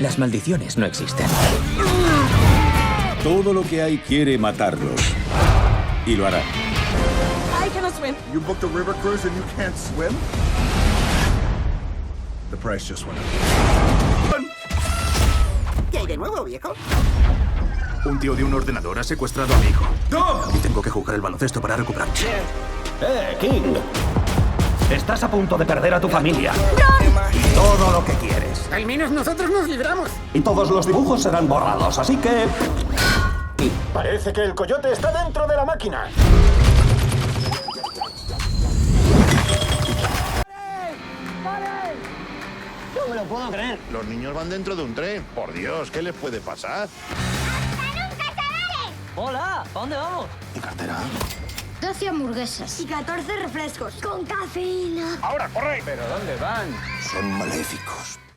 Las maldiciones no existen. Todo lo que hay quiere matarlos. Y lo hará. I cannot swim. You booked a river cruise and you can't swim? The price just went up. ¿Qué hay de nuevo, viejo? Un tío de un ordenador ha secuestrado a mi hijo. Y tengo que jugar el baloncesto para recuperarme. King. Estás a punto de perder a tu familia. Todo lo que quieres. Al menos nosotros nos libramos. Y todos los dibujos serán borrados, así que... Parece que el coyote está dentro de la máquina. No me lo puedo creer. Los niños van dentro de un tren. Por Dios, ¿qué les puede pasar? Hola, ¿a dónde vamos? ¿Mi cartera? 12 hamburguesas y 14 refrescos con cafeína. ¡Ahora, corre! Son maléficos.